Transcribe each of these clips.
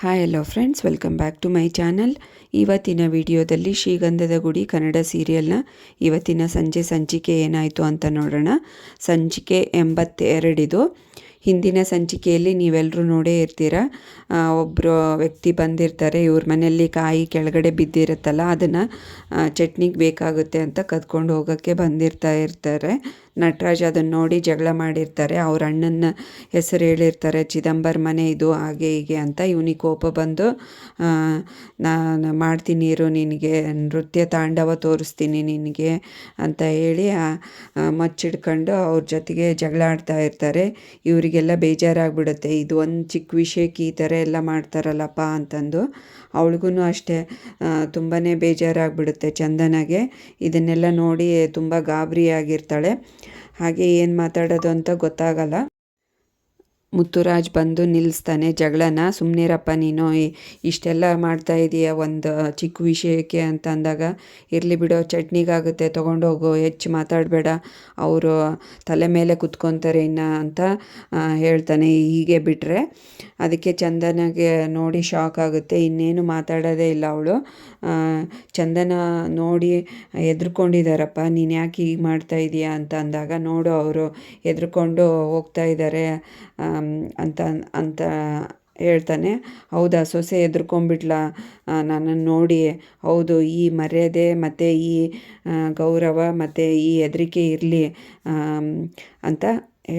Hi hello friends, welcome back to my channel. ಇವತ್ತಿನ ವಿಡಿಯೋದಲ್ಲಿ ಶ್ರೀಗಂಧದ ಗುಡಿ ಕನ್ನಡ ಸೀರಿಯಲ್ನ ಇವತ್ತಿನ ಸಂಚಿಕೆ ಏನಾಯಿತು ಅಂತ ನೋಡೋಣ. ಸಂಚಿಕೆ 82. ಹಿಂದಿನ ಸಂಚಿಕೆಯಲ್ಲಿ ನೀವೆಲ್ಲರೂ ನೋಡೇ ಇರ್ತೀರ. ಒಬ್ಬರು ವ್ಯಕ್ತಿ ಬಂದಿರ್ತಾರೆ, ಇವ್ರ ಮನೆಯಲ್ಲಿ ಕಾಯಿ ಕೆಳಗಡೆ ಬಿದ್ದಿರುತ್ತಲ್ಲ, ಅದನ್ನು ಚಟ್ನಿಗೆ ಬೇಕಾಗುತ್ತೆ ಅಂತ ಕದ್ಕೊಂಡು ಹೋಗೋಕ್ಕೆ ಬಂದಿರ್ತಾರೆ. ನಟರಾಜ್ ಅದನ್ನು ನೋಡಿ ಜಗಳ ಮಾಡಿರ್ತಾರೆ. ಅವ್ರ ಅಣ್ಣನ ಹೆಸರು ಹೇಳಿರ್ತಾರೆ, ಚಿದಂಬರ್ ಮನೆ ಇದು, ಹಾಗೆ ಹೀಗೆ ಅಂತ. ಇವನಿಗೆ ಕೋಪ ಬಂದು ನಾನು ಮಾಡ್ತೀನಿ ಇರು, ನಿನಗೆ ನೃತ್ಯ ತಾಂಡವ ತೋರಿಸ್ತೀನಿ ನಿನಗೆ ಅಂತ ಹೇಳಿ ಮಚ್ಚಿಡ್ಕೊಂಡು ಅವ್ರ ಜೊತೆಗೆ ಜಗಳ ಆಡ್ತಾ ಇರ್ತಾರೆ. ಇವರಿಗೆಲ್ಲ ಬೇಜಾರಾಗ್ಬಿಡುತ್ತೆ, ಇದು ಒಂದು ಚಿಕ್ಕ ವಿಷಯಕ್ಕೆ ಈ ಥರ ಎಲ್ಲ ಮಾಡ್ತಾರಲ್ಲಪ್ಪ ಅಂತಂದು. ಅವಳಿಗೂ ಅಷ್ಟೇ ತುಂಬಾ ಬೇಜಾರಾಗ್ಬಿಡುತ್ತೆ ಚಂದನಾಗೆ. ಇದನ್ನೆಲ್ಲ ನೋಡಿ ತುಂಬ ಗಾಬರಿಯಾಗಿರ್ತಾಳೆ. ಹಾಗೆ ಏನು ಮಾತಾಡೋದು ಅಂತ ಗೊತ್ತಾಗಲ್ಲ. ಮುತ್ತುರಾಜ್ ಬಂದು ನಿಲ್ಲಿಸ್ತಾನೆ ಜಗಳನ. ಸುಮ್ಮನಿರಪ್ಪ ನೀನು, ಇಷ್ಟೆಲ್ಲ ಮಾಡ್ತಾ ಇದೀಯ ಒಂದು ಚಿಕ್ಕ ವಿಷಯಕ್ಕೆ ಅಂತ ಅಂದಾಗ, ಇರಲಿ ಬಿಡೋ, ಚಟ್ನಿಗಾಗುತ್ತೆ ತೊಗೊಂಡೋಗು, ಹೆಚ್ಚು ಮಾತಾಡಬೇಡ, ಅವರು ತಲೆ ಮೇಲೆ ಕುತ್ಕೊತಾರೆ ಇನ್ನು ಅಂತ ಹೇಳ್ತಾನೆ. ಹೀಗೆ ಬಿಟ್ಟರೆ ಅದಕ್ಕೆ ಚಂದನಾಗೆ ನೋಡಿ ಶಾಕ್ ಆಗುತ್ತೆ. ಇನ್ನೇನು ಮಾತಾಡೋದೇ ಇಲ್ಲ ಅವಳು. ಚಂದನ ನೋಡಿ ಹೆದ್ರುಕೊಂಡಿದ್ದಾರಪ್ಪ, ನೀನು ಯಾಕೆ ಹೀಗೆ ಮಾಡ್ತಾ ಇದೀಯಾ ಅಂತ ಅಂದಾಗ, ನೋಡು ಅವರು ಹೆದ್ರುಕೊಂಡು ಹೋಗ್ತಾ ಇದ್ದಾರೆ ಅಂತ ಅಂತ ಹೇಳ್ತಾನೆ. ಹೌದಾ, ಸೊಸೆ ಹೆದ್ರುಕೊಂಡ್ಬಿಟ್ಲಾ ನನ್ನನ್ನು ನೋಡಿ? ಹೌದು, ಈ ಮರ್ಯಾದೆ ಮತ್ತು ಈ ಗೌರವ ಮತ್ತು ಈ ಹೆದರಿಕೆ ಇರಲಿ ಅಂತ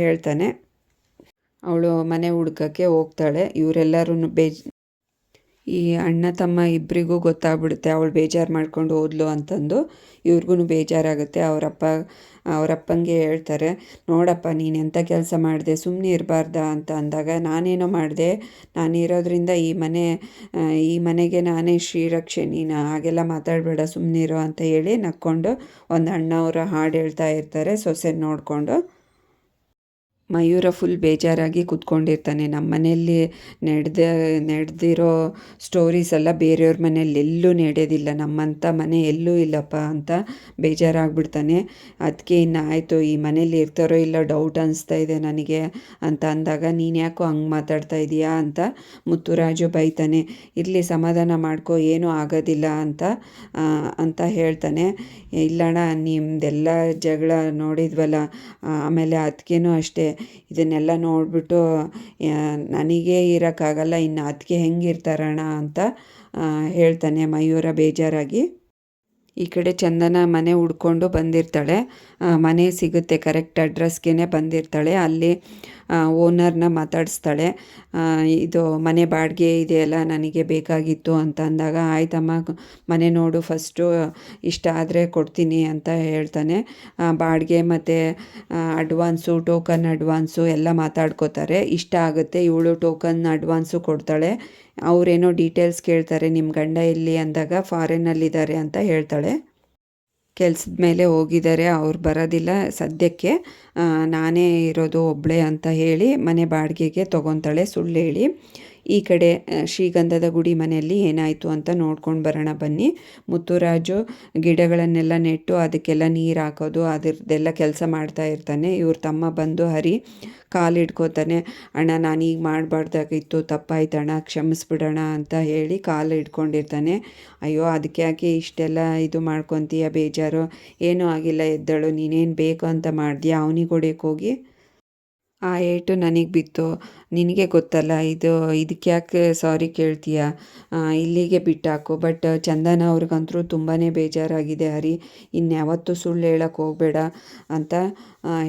ಹೇಳ್ತಾನೆ. ಅವಳು ಮನೆ ಹುಡ್ಕೋಕ್ಕೆ ಹೋಗ್ತಾಳೆ. ಇವರೆಲ್ಲರೂ ಈ ಅಣ್ಣ ತಮ್ಮ ಇಬ್ಬರಿಗೂ ಗೊತ್ತಾಗ್ಬಿಡುತ್ತೆ ಅವಳು ಬೇಜಾರು ಮಾಡ್ಕೊಂಡು ಹೋದ್ಲು ಅಂತಂದು. ಇವ್ರಿಗೂ ಬೇಜಾರಾಗುತ್ತೆ. ಅವರಪ್ಪಂಗೆ ಹೇಳ್ತಾರೆ, ನೋಡಪ್ಪ ನೀನು ಎಂಥ ಕೆಲಸ ಮಾಡಿದೆ, ಸುಮ್ಮನೆ ಇರಬಾರ್ದಾ ಅಂತ ಅಂದಾಗ, ನಾನೇನೋ ಮಾಡಿದೆ, ನಾನಿರೋದ್ರಿಂದ ಈ ಮನೆಗೆ ನಾನೇ ಶ್ರೀರಕ್ಷೆ, ನೀನು ಹಾಗೆಲ್ಲ ಮಾತಾಡಬೇಡ, ಸುಮ್ಮನಿರೋ ಅಂತ ಹೇಳಿ ನಕ್ಕೊಂಡು ಒಂದು ಅಣ್ಣವರ ಹಾಡು ಹೇಳ್ತಾ ಇರ್ತಾರೆ ಸೊಸೆ ನೋಡಿಕೊಂಡು. ಮಯೂರ ಫುಲ್ ಬೇಜಾರಾಗಿ ಕೂತ್ಕೊಂಡಿರ್ತಾನೆ. ನಮ್ಮ ಮನೆಯಲ್ಲಿ ನಡೆದಿರೋ ಸ್ಟೋರೀಸ್ ಎಲ್ಲ ಬೇರೆಯವ್ರ ಮನೆಯಲ್ಲಿ ಎಲ್ಲೂ ನಡೆಯೋದಿಲ್ಲ, ನಮ್ಮಂಥ ಮನೆ ಎಲ್ಲೂ ಇಲ್ಲಪ್ಪ ಅಂತ ಬೇಜಾರಾಗ್ಬಿಡ್ತಾನೆ. ಅದಕ್ಕೆ ಇನ್ನು ಆಯಿತು, ಈ ಮನೇಲಿ ಇರ್ತಾರೋ ಇಲ್ಲ ಡೌಟ್ ಅನಿಸ್ತಾ ಇದೆ ನನಗೆ ಅಂತ ಅಂದಾಗ, ನೀನು ಯಾಕೋ ಹಂಗೆ ಮಾತಾಡ್ತಾ ಇದೀಯಾ ಅಂತ ಮುತ್ತುರಾಜು ಬೈತಾನೆ. ಇರಲಿ, ಸಮಾಧಾನ ಮಾಡ್ಕೋ, ಏನೂ ಆಗೋದಿಲ್ಲ ಅಂತ ಹೇಳ್ತಾನೆ. ಇಲ್ಲಣ್ಣ, ನಿಮ್ಮದೆಲ್ಲ ಜಗಳ ನೋಡಿದ್ವಲ್ಲ, ಆಮೇಲೆ ಅದಕ್ಕೇನೂ ಅಷ್ಟೇ, ಇದನ್ನೆಲ್ಲ ನೋಡಿಬಿಟ್ಟು ನನಗೇ ಇರೋಕ್ಕಾಗಲ್ಲ, ಇನ್ನು ಅದಕ್ಕೆ ಹೆಂಗಿರ್ತಾರಣ ಅಂತ ಹೇಳ್ತಾನೆ ಮಯೂರ ಬೇಜಾರಾಗಿ. ಈ ಕಡೆ ಚಂದನ ಮನೆ ಹುಡ್ಕೊಂಡು ಬಂದಿರ್ತಾಳೆ. ಮನೆ ಸಿಗುತ್ತೆ, ಕರೆಕ್ಟ್ ಅಡ್ರೆಸ್ಗೆ ಬಂದಿರ್ತಾಳೆ. ಅಲ್ಲಿ ಓನರ್ನ ಮಾತಾಡಿಸ್ತಾಳೆ. ಇದು ಮನೆ ಬಾಡಿಗೆ ಇದೆಯಲ್ಲ, ನನಗೆ ಬೇಕಾಗಿತ್ತು ಅಂತ ಅಂದಾಗ, ಆಯ್ತಮ್ಮ ಮನೆ ನೋಡು ಫಸ್ಟು, ಇಷ್ಟ ಆದರೆ ಕೊಡ್ತೀನಿ ಅಂತ ಹೇಳ್ತಾನೆ. ಬಾಡಿಗೆ ಮತ್ತು ಟೋಕನ್ ಅಡ್ವಾನ್ಸು ಎಲ್ಲ ಮಾತಾಡ್ಕೋತಾರೆ. ಇಷ್ಟ ಆಗುತ್ತೆ. ಇವಳು ಟೋಕನ್ ಅಡ್ವಾನ್ಸು ಕೊಡ್ತಾಳೆ. ಅವರೇನೋ ಡೀಟೇಲ್ಸ್ ಕೇಳ್ತಾರೆ, ನಿಮ್ಮ ಗಂಡ ಎಲ್ಲಿ ಅಂದಾಗ ಫಾರಿನ್ನಲ್ಲಿದ್ದಾರೆ ಅಂತ ಹೇಳ್ತಾಳೆ. ಕೆಲಸದ ಮೇಲೆ ಹೋಗಿದ್ದಾರೆ, ಅವ್ರು ಬರೋದಿಲ್ಲ ಸದ್ಯಕ್ಕೆ, ನಾನೇ ಇರೋದು ಒಬ್ಬಳೇ ಅಂತ ಹೇಳಿ ಮನೆ ಬಾಡಿಗೆಗೆ ತೊಗೊತಾಳೆ ಸುಳ್ಳು ಹೇಳಿ. ಈ ಕಡೆ ಶ್ರೀಗಂಧದ ಗುಡಿ ಮನೆಯಲ್ಲಿ ಏನಾಯಿತು ಅಂತ ನೋಡ್ಕೊಂಡು ಬರೋಣ ಬನ್ನಿ. ಮುತ್ತುರಾಜು ಗಿಡಗಳನ್ನೆಲ್ಲ ನೆಟ್ಟು ಅದಕ್ಕೆಲ್ಲ ನೀರು ಹಾಕೋದು ಅದರದ್ದೆಲ್ಲ ಕೆಲಸ ಮಾಡ್ತಾ ಇರ್ತಾನೆ. ಇವ್ರ ತಮ್ಮ ಬಂದು ಹರಿ ಕಾಲು ಹಿಡ್ಕೋತಾನೆ. ಅಣ್ಣ, ನಾನೀಗ ಮಾಡಬಾರ್ದಾಗಿತ್ತು, ತಪ್ಪಾಯ್ತಣ್ಣ, ಕ್ಷಮಿಸ್ಬಿಡೋಣ ಅಂತ ಹೇಳಿ ಕಾಲು ಹಿಡ್ಕೊಂಡಿರ್ತಾನೆ. ಅಯ್ಯೋ, ಅದಕ್ಕೆ ಯಾಕೆ ಇಷ್ಟೆಲ್ಲ ಇದು ಮಾಡ್ಕೊತೀಯ, ಬೇಜಾರು, ಏನೂ ಆಗಿಲ್ಲ, ಎದ್ದಳು, ನೀನೇನು ಬೇಕು ಅಂತ ಮಾಡಿದ್ಯಾ, ಅವನಿಗೆ ಹೊಡೆಯೋಕೆ ಹೋಗಿ ಆ ಏಟು ನನಗೆ ಬಿತ್ತು, ನಿನಗೆ ಗೊತ್ತಲ್ಲ, ಇದಕ್ಕೆ ಯಾಕೆ ಸಾರಿ ಕೇಳ್ತೀಯ, ಇಲ್ಲಿಗೆ ಬಿಟ್ಟಾಕು. ಬಟ್ ಚಂದನ ಅವ್ರಿಗಂತೂ ತುಂಬಾ ಬೇಜಾರಾಗಿದೆ, ಹರಿ, ಇನ್ಯಾವತ್ತೂ ಸುಳ್ಳು ಹೇಳೋಕ್ಕೆ ಹೋಗಬೇಡ ಅಂತ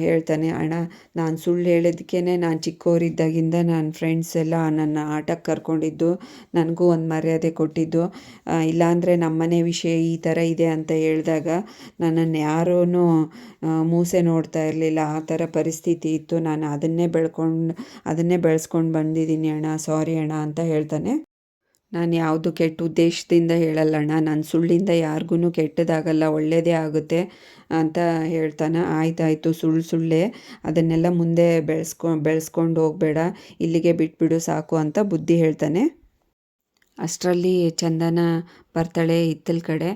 ಹೇಳ್ತಾನೆ. ಅಣ್ಣ, ನಾನು ಸುಳ್ಳು ಹೇಳಿದ್ದಕ್ಕೇ, ನಾನು ಚಿಕ್ಕವರಿದ್ದಾಗಿಂದ ನನ್ನ ಫ್ರೆಂಡ್ಸ್ ಎಲ್ಲ ನನ್ನ ಆಟಕ್ಕೆ ಕರ್ಕೊಂಡಿದ್ದು, ನನಗೂ ಒಂದು ಮರ್ಯಾದೆ ಕೊಟ್ಟಿದ್ದು. ಇಲ್ಲಾಂದರೆ ನಮ್ಮನೆ ವಿಷಯ ಈ ಥರ ಇದೆ ಅಂತ ಹೇಳಿದಾಗ ನನ್ನನ್ನು ಯಾರೂ ಮೂಸೆ ನೋಡ್ತಾ ಇರಲಿಲ್ಲ, ಆ ಥರ ಪರಿಸ್ಥಿತಿ ಇತ್ತು. ನಾನು ಅದನ್ನೇ ಬೆಳೆಸ್ಕೊಂಡು ಬಂದಿದ್ದೀನಿ ಅಣ್ಣ, ಸಾರಿ ಅಣ್ಣ ಅಂತ ಹೇಳ್ತಾನೆ. ನಾನು ಯಾವುದು ಕೆಟ್ಟ ಉದ್ದೇಶದಿಂದ ಹೇಳಲ್ಲಣ್ಣ, ನನ್ನ ಸುಳ್ಳಿಂದ ಯಾರಿಗೂ ಕೆಟ್ಟದಾಗಲ್ಲ, ಒಳ್ಳೆಯದೇ ಆಗುತ್ತೆ ಅಂತ ಹೇಳ್ತಾನೆ. ಆಯ್ತಾಯಿತು, ಸುಳ್ಳೇ, ಅದನ್ನೆಲ್ಲ ಮುಂದೆ ಬೆಳೆಸ್ಕೊಂಡು ಹೋಗಬೇಡ, ಇಲ್ಲಿಗೆ ಬಿಟ್ಬಿಡು ಸಾಕು ಅಂತ ಬುದ್ಧಿ ಹೇಳ್ತಾನೆ. ಅಷ್ಟರಲ್ಲಿ ಚಂದನ ಬರ್ತಾಳೆ ಹಿತ್ತಲ ಕಡೆ.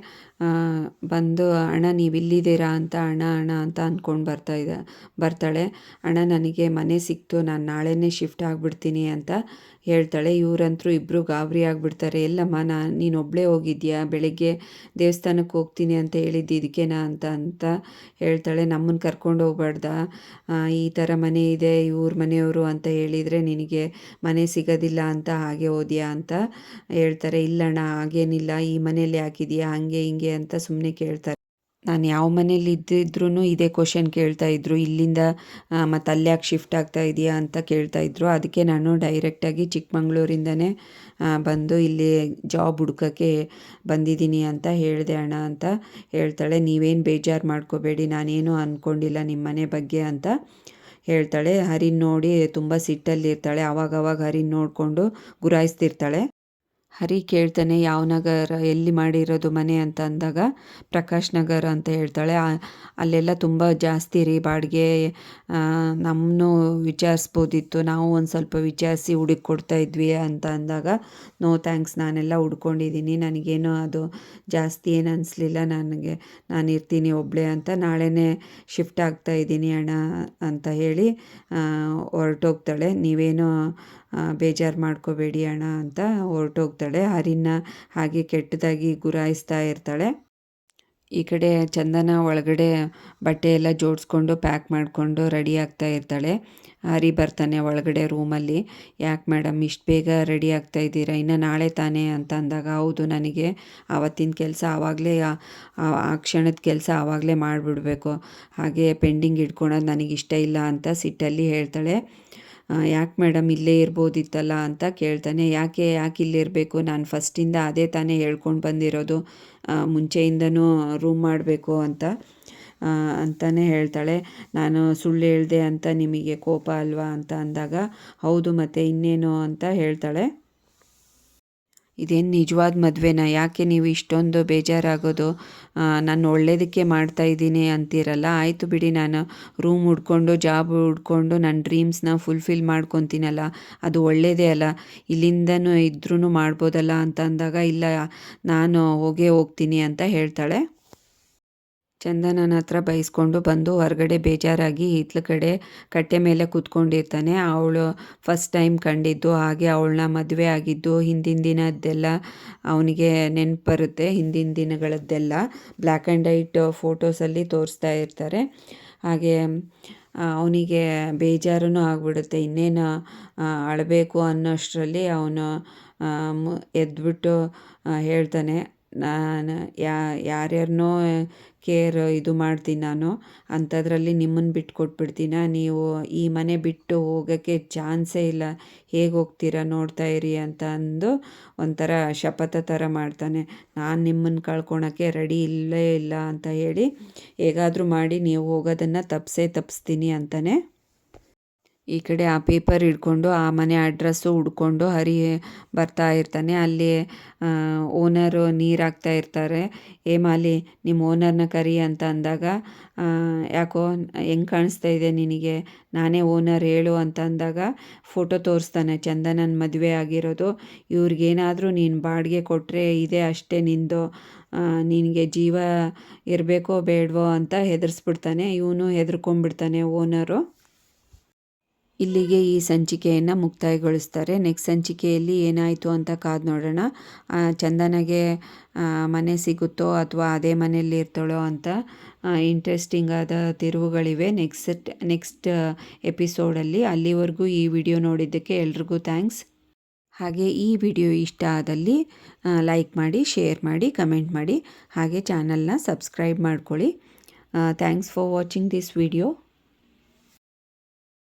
ಬಂದು, ಅಣ್ಣ ನೀವು ಇಲ್ಲಿದ್ದೀರಾ ಅಂತ ಅಣ್ಣ ಅಂತ ಅಂದ್ಕೊಂಡು ಬರ್ತಾಳೆ. ಅಣ್ಣ, ನನಗೆ ಮನೆ ಸಿಕ್ತು, ನಾನು ನಾಳೆನೇ ಶಿಫ್ಟ್ ಆಗಿಬಿಡ್ತೀನಿ ಅಂತ ಹೇಳ್ತಾಳೆ. ಇವರಂತರೂ ಇಬ್ಬರು ಗಾಬರಿ ಆಗಿಬಿಡ್ತಾರೆ. ಎಲ್ಲಮ್ಮ ನೀನು ಒಬ್ಬಳೇ ಹೋಗಿದ್ಯಾ, ಬೆಳಗ್ಗೆ ದೇವಸ್ಥಾನಕ್ಕೆ ಹೋಗ್ತೀನಿ ಅಂತ ಹೇಳಿದ್ದು ಇದಕ್ಕೇನಾ ಅಂತ ಹೇಳ್ತಾಳೆ. ನಮ್ಮನ್ನು ಕರ್ಕೊಂಡು ಹೋಗ್ಬಾರ್ದಾ, ಈ ಥರ ಮನೆ ಇದೆ ಇವ್ರ ಮನೆಯವರು ಅಂತ ಹೇಳಿದರೆ ನಿನಗೆ ಮನೆ ಸಿಗೋದಿಲ್ಲ ಅಂತ ಹಾಗೆ ಹೋದ್ಯಾ ಅಂತ ಹೇಳ್ತಾರೆ. ಇಲ್ಲಣ್ಣ ಹಾಗೇನಿಲ್ಲ, ಈ ಮನೇಲಿ ಯಾಕಿದೆಯಾ ಹಾಗೆ ಹಿಂಗೆ ಅಂತ ಸುಮ್ಮನೆ ಕೇಳ್ತಾರೆ. ನಾನು ಯಾವ ಮನೇಲಿ ಇದ್ದಿದ್ರೂ ಇದೇ ಕ್ವಶನ್ ಕೇಳ್ತಾಯಿದ್ರು, ಇಲ್ಲಿಂದ ಮತ್ತು ಅಲ್ಲಿ ಯಾಕೆ ಶಿಫ್ಟ್ ಆಗ್ತಾ ಇದೆಯಾ ಅಂತ ಕೇಳ್ತಾಯಿದ್ರು. ಅದಕ್ಕೆ ನಾನು ಡೈರೆಕ್ಟಾಗಿ ಚಿಕ್ಕಮಂಗ್ಳೂರಿಂದನೇ ಬಂದು ಇಲ್ಲಿ ಜಾಬ್ ಹುಡ್ಕೋಕ್ಕೆ ಬಂದಿದ್ದೀನಿ ಅಂತ ಹೇಳಿದೆ ಅಣ್ಣ ಅಂತ ಹೇಳ್ತಾಳೆ. ನೀವೇನು ಬೇಜಾರು ಮಾಡ್ಕೋಬೇಡಿ, ನಾನೇನು ಅಂದ್ಕೊಂಡಿಲ್ಲ ನಿಮ್ಮ ಮನೆ ಬಗ್ಗೆ ಅಂತ ಹೇಳ್ತಾಳೆ. ಹರಿನ್ ನೋಡಿ ತುಂಬ ಸಿಟ್ಟಲ್ಲಿರ್ತಾಳೆ. ಆವಾಗವಾಗ ಹರಿನ್ ನೋಡಿಕೊಂಡು ಗುರಾಯಿಸ್ತಿರ್ತಾಳೆ. ಹರಿ ಕೇಳ್ತಾನೆ, ಯಾವ ನಗರ, ಎಲ್ಲಿ ಮಾಡಿರೋದು ಮನೆ ಅಂತ ಅಂದಾಗ ಪ್ರಕಾಶ್ ನಗರ ಅಂತ ಹೇಳ್ತಾಳೆ. ಅಲ್ಲೆಲ್ಲ ತುಂಬ ಜಾಸ್ತಿ ರೀ ಬಾಡಿಗೆ, ನಮ್ಮನ್ನು ವಿಚಾರಿಸ್ಬೋದಿತ್ತು, ನಾವು ಒಂದು ಸ್ವಲ್ಪ ವಿಚಾರಿಸಿ ಹುಡುಕಿ ಕೊಡ್ತಾ ಇದ್ವಿ ಅಂತ ಅಂದಾಗ, ನೋ ಥ್ಯಾಂಕ್ಸ್, ನಾನೆಲ್ಲ ಹುಡ್ಕೊಂಡಿದ್ದೀನಿ, ನನಗೇನು ಅದು ಜಾಸ್ತಿ ಏನು ಅನಿಸ್ಲಿಲ್ಲ, ನಾನು ಇರ್ತೀನಿ ಒಬ್ಬಳೇ ಅಂತ, ನಾಳೆನೇ ಶಿಫ್ಟ್ ಆಗ್ತಾ ಇದ್ದೀನಿ ಅಣ್ಣ ಅಂತ ಹೇಳಿ ಹೊರಟೋಗ್ತಾಳೆ. ನೀವೇನು ಬೇಜಾರು ಮಾಡ್ಕೋಬೇಡಿ ಅಣ್ಣ ಅಂತ ಹೊರಟೋಗ್ತಾಳೆ. ಹರಿನ ಹಾಗೆ ಕೆಟ್ಟದಾಗಿ ಗುರಾಯಿಸ್ತಾ ಇರ್ತಾಳೆ. ಈ ಕಡೆ ಚಂದನ ಒಳಗಡೆ ಬಟ್ಟೆ ಎಲ್ಲ ಜೋಡಿಸ್ಕೊಂಡು ಪ್ಯಾಕ್ ಮಾಡಿಕೊಂಡು ರೆಡಿ ಆಗ್ತಾ ಇರ್ತಾಳೆ. ಹರಿ ಬರ್ತಾನೆ ಒಳಗಡೆ ರೂಮಲ್ಲಿ. ಯಾಕೆ ಮೇಡಮ್ ಇಷ್ಟು ಬೇಗ ರೆಡಿ ಆಗ್ತಾ ಇದ್ದೀರಾ, ಇನ್ನು ನಾಳೆ ತಾನೇ ಅಂತ ಅಂದಾಗ, ಹೌದು ನನಗೆ ಆವತ್ತಿನ ಕೆಲಸ ಆವಾಗಲೇ, ಆ ಕ್ಷಣದ ಕೆಲಸ ಆವಾಗಲೇ ಮಾಡಿಬಿಡ್ಬೇಕು, ಹಾಗೆ ಪೆಂಡಿಂಗ್ ಇಟ್ಕೊಳೋದು ನನಗಿಷ್ಟ ಇಲ್ಲ ಅಂತ ಸಿಟ್ಟಲ್ಲಿ ಹೇಳ್ತಾಳೆ. ಯಾಕೆ ಮೇಡಮ್ ಇಲ್ಲೇ ಇರ್ಬೋದಿತ್ತಲ್ಲ ಅಂತ ಕೇಳ್ತಾನೆ. ಯಾಕೆ ಇಲ್ಲಿರಬೇಕು, ನಾನು ಫಸ್ಟಿಂದ ಅದೇ ತಾನೇ ಹೇಳ್ಕೊಂಡು ಬಂದಿರೋದು, ಮುಂಚೆಯಿಂದನೂ ರೂಮ್ ಮಾಡಬೇಕು ಅಂತಲೇ ಹೇಳ್ತಾಳೆ. ನಾನು ಸುಳ್ಳು ಹೇಳಿದೆ ಅಂತ ನಿಮಗೆ ಕೋಪ ಅಲ್ವಾ ಅಂತ ಅಂದಾಗ, ಹೌದು ಮತ್ತು ಇನ್ನೇನು ಅಂತ ಹೇಳ್ತಾಳೆ. ಇದೇನು ನಿಜವಾದ ಮದುವೆನಾ, ಯಾಕೆ ನೀವು ಇಷ್ಟೊಂದು ಬೇಜಾರಾಗೋದು, ನಾನು ಒಳ್ಳೇದಕ್ಕೆ ಮಾಡ್ತಾಯಿದ್ದೀನಿ ಅಂತೀರಲ್ಲ, ಆಯಿತು ಬಿಡಿ, ನಾನು ರೂಮ್ ಹುಡ್ಕೊಂಡು ಜಾಬ್ ಹುಡ್ಕೊಂಡು ನನ್ನ ಡ್ರೀಮ್ಸ್ನ ಫುಲ್ಫಿಲ್ ಮಾಡ್ಕೊತೀನಲ್ಲ, ಅದು ಒಳ್ಳೆಯದೇ ಅಲ್ಲ, ಇಲ್ಲಿಂದನೂ ಇದ್ರೂ ಮಾಡ್ಬೋದಲ್ಲ ಅಂತ ಅಂದಾಗ, ಇಲ್ಲ ನಾನು ಹೋಗ್ತೀನಿ ಅಂತ ಹೇಳ್ತಾಳೆ. ಚಂದನನ ಹತ್ರ ಬೈಸ್ಕೊಂಡು ಬಂದು ಹೊರಗಡೆ ಬೇಜಾರಾಗಿ ಹಿತ್ಲ ಕಡೆ ಕಟ್ಟೆ ಮೇಲೆ ಕೂತ್ಕೊಂಡಿರ್ತಾನೆ. ಅವಳು ಫಸ್ಟ್ ಟೈಮ್ ಕಂಡಿದ್ದು, ಹಾಗೆ ಅವಳನ್ನ ಮದುವೆ ಆಗಿದ್ದು ಹಿಂದಿನ ದಿನದ್ದೆಲ್ಲ ಅವನಿಗೆ ನೆನಪು ಬರುತ್ತೆ. ಹಿಂದಿನ ದಿನಗಳದ್ದೆಲ್ಲ ಬ್ಲ್ಯಾಕ್ ಆ್ಯಂಡ್ ವೈಟ್ ಫೋಟೋಸಲ್ಲಿ ತೋರಿಸ್ತಾ ಇರ್ತಾರೆ. ಹಾಗೆ ಅವನಿಗೆ ಬೇಜಾರೂ ಆಗಿಬಿಡುತ್ತೆ. ಇನ್ನೇನು ಅಳಬೇಕು ಅನ್ನೋಷ್ಟರಲ್ಲಿ ಅವನು ಎದ್ಬಿಟ್ಟು ಹೇಳ್ತಾನೆ, ನಾನು ಯಾರ್ಯಾರನ್ನೋ ಇದು ಮಾಡ್ತೀನಿ ನಾನು, ಅಂಥದ್ರಲ್ಲಿ ನಿಮ್ಮನ್ನು ಬಿಟ್ಟು ಕೊಟ್ಬಿಡ್ತೀನ, ನೀವು ಈ ಮನೆ ಬಿಟ್ಟು ಹೋಗೋಕ್ಕೆ ಚಾನ್ಸೇ ಇಲ್ಲ, ಹೇಗೆ ಹೋಗ್ತೀರಾ ನೋಡ್ತಾ ಇರಿ ಅಂತ ಅಂದು ಒಂಥರ ಶಪಥ ಥರ ಮಾಡ್ತಾನೆ. ನಾನು ನಿಮ್ಮನ್ನು ಕಳ್ಕೊಳಕ್ಕೆ ರೆಡಿ ಇಲ್ಲೇ ಇಲ್ಲ ಅಂತ ಹೇಳಿ, ಹೇಗಾದರೂ ಮಾಡಿ ನೀವು ಹೋಗೋದನ್ನು ತಪ್ಪಿಸ್ತೀನಿ ಅಂತಾನೆ. ಈ ಕಡೆ ಆ ಪೇಪರ್ ಹಿಡ್ಕೊಂಡು ಆ ಮನೆ ಅಡ್ರೆಸ್ಸು ಹುಡ್ಕೊಂಡು ಹರಿ ಬರ್ತಾ ಇರ್ತಾನೆ. ಅಲ್ಲಿ ಓನರು ನೀರು ಹಾಕ್ತಾ ಇರ್ತಾರೆ. ಮಾಲಿ ನಿಮ್ಮ ಓನರ್ನ ಕರಿ ಅಂತ ಅಂದಾಗ, ಯಾಕೋ ಹೆಂಗೆ ಕಾಣಿಸ್ತಾ ಇದೆ ನಿನಗೆ, ನಾನೇ ಓನರ್ ಹೇಳು ಅಂತ ಅಂದಾಗ ಫೋಟೋ ತೋರಿಸ್ತಾನೆ. ಚಂದನನ ಮದುವೆ ಆಗಿರೋದು, ಇವ್ರಿಗೇನಾದರೂ ನೀನು ಬಾಡಿಗೆ ಕೊಟ್ಟರೆ ಇದೇ ಅಷ್ಟೇ ನಿಂದು, ನಿನಗೆ ಜೀವ ಇರಬೇಕೋ ಬೇಡವೋ ಅಂತ ಹೆದರಿಸ್ಬಿಡ್ತಾನೆ. ಇವನು ಹೆದರ್ಕೊಂಡ್ಬಿಡ್ತಾನೆ ಓನರು. ಇಲ್ಲಿಗೆ ಈ ಸಂಚಿಕೆಯನ್ನು ಮುಕ್ತಾಯಗೊಳಿಸ್ತಾರೆ. ನೆಕ್ಸ್ಟ್ ಸಂಚಿಕೆಯಲ್ಲಿ ಏನಾಯಿತು ಅಂತ ಕಾದು ನೋಡೋಣ. ಚಂದನಗೆ ಮನೆ ಸಿಗುತ್ತೋ ಅಥವಾ ಅದೇ ಮನೆಯಲ್ಲಿ ಇರ್ತಾಳೋ ಅಂತ ಇಂಟ್ರೆಸ್ಟಿಂಗ್ ಆದ ತಿರುವುಗಳಿವೆ ನೆಕ್ಸ್ಟ್ ಎಪಿಸೋಡಲ್ಲಿ. ಅಲ್ಲಿವರೆಗೂ ಈ ವಿಡಿಯೋ ನೋಡಿದ್ದಕ್ಕೆ ಎಲ್ರಿಗೂ ಥ್ಯಾಂಕ್ಸ್. ಹಾಗೆ ಈ ವಿಡಿಯೋ ಇಷ್ಟ ಆದಲ್ಲಿ ಲೈಕ್ ಮಾಡಿ, ಶೇರ್ ಮಾಡಿ, ಕಮೆಂಟ್ ಮಾಡಿ, ಹಾಗೆ ಚಾನಲ್ನ ಸಬ್ಸ್ಕ್ರೈಬ್ ಮಾಡ್ಕೊಳ್ಳಿ. Thanks for watching this video.